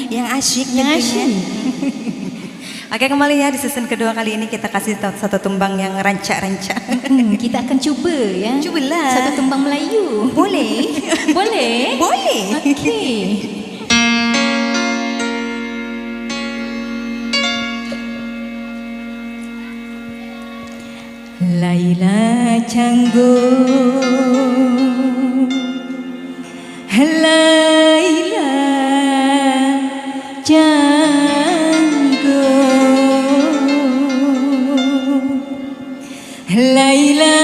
yang asyik Yang tentunya. asyik. Oke, kembali ya di season kedua kali ini kita kasih satu tumbang yang rancak-rancak. Kita akan cuba ya. Cubalah. Satu tumbang Melayu. Boleh? Boleh? Boleh. Okey. Laila Canggung, Laila Canggung, Laila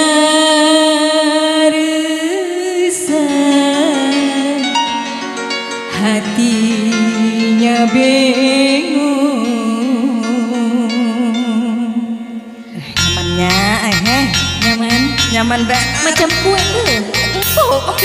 resah, hatinya bingung. Nyamannya, Nyaman? nyaman banget. Macam kuat ke? Empuk.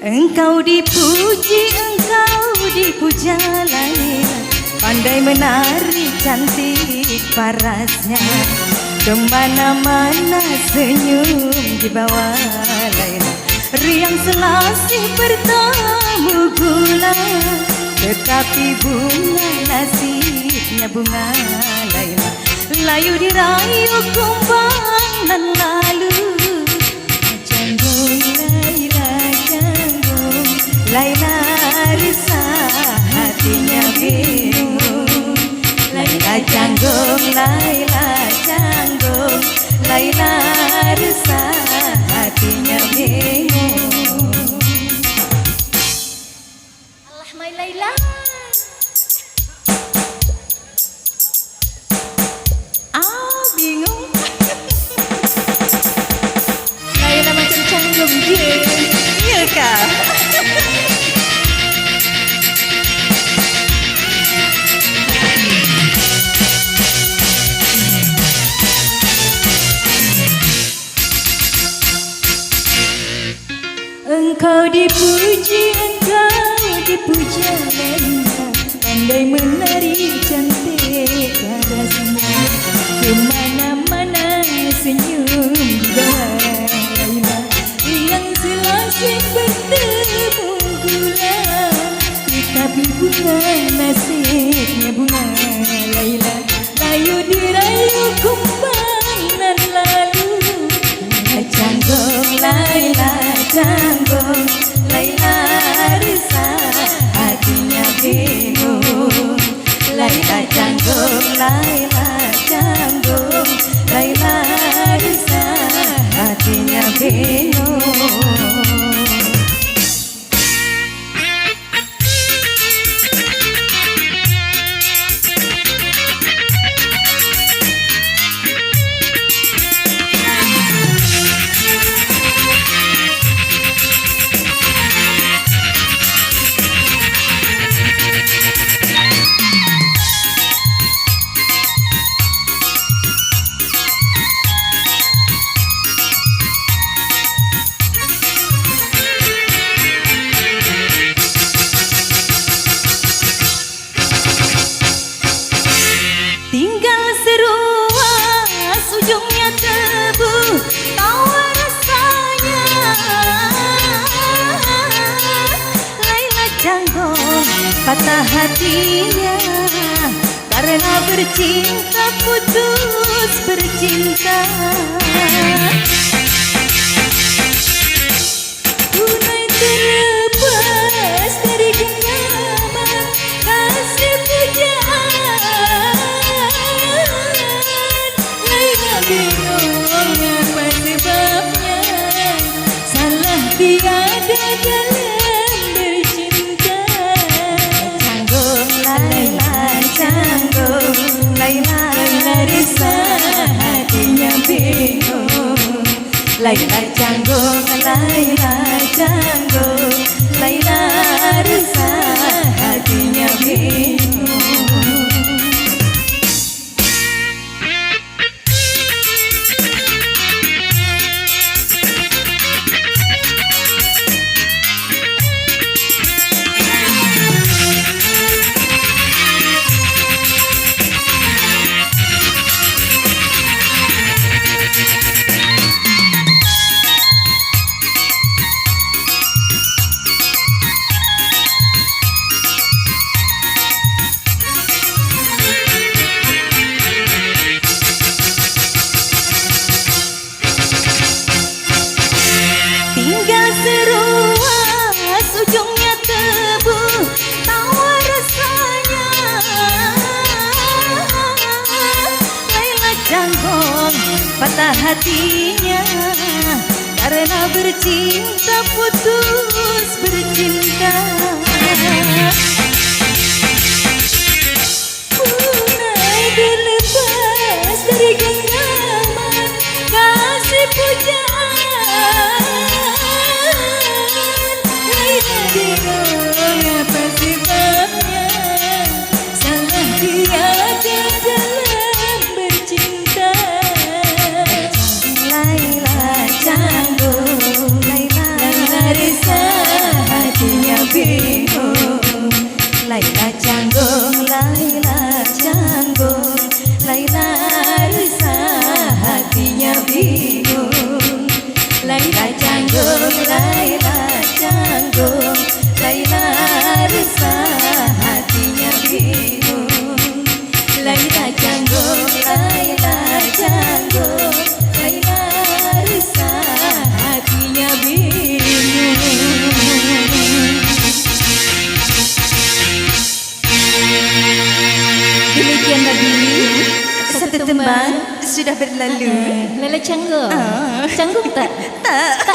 Engkau dipuji, engkau dipuja Laila, pandai menari cantik parasnya, kemana-mana senyum di bawah Laila, riang selasih bertamu gula, tetapi bunga nasibnya bunga Laila, layu dirayu kumbang nan lalu. Canggung Laila canggung, Laila risah hatinya bingung. Laila canggung, Laila canggung, Laila risah hatinya bingung. Allah my Laila. Bingung. Laila macam canggung je. Iya kah? Engkau dipuji, engkau dipuja Laila, pandai menari cantik parasnya, kemana-mana senyum di bawah Laila, yang selasih bertemu gula, tetapi bunga nasibnya bunga Laila, layu dirayu kumbang nan lalu. Canggung Laila canggung, Laila risah hatinya bingung. Laila canggung, Laila canggung, Laila risah hatinya bingung. Tinggal seruas ujungnya tebu, tahu rasanya. Laila canggung, patah hatinya karena bercinta, putus bercinta. Tunai terlepas dari genggaman kasih pujaan, Laila bingung apa sebabnya, salah tiada dalam bercinta. Canggung Laila canggung, Laila risah hatinya bingung. Laila canggung, Laila canggung, Laila risah hatinya bingung. patah hatinya karena bercinta putus bercinta. Punai dilepas dari genggaman kasih pujaan. Laila bingung apa sebabnya, salah tiada dalam bercinta. Laila canggung, Laila Resah hatinya bingung. Laila canggung, Laila canggung, Laila Resah hatinya bingung. Laila canggung, Laila canggung, Laila Resah hatinya bingung. Laila canggung, Laila canggung, Laila resah hatinya bingung. Demikian tadi satu tembang sudah berlalu. Laila canggung. Ah. Canggung tak? Tak.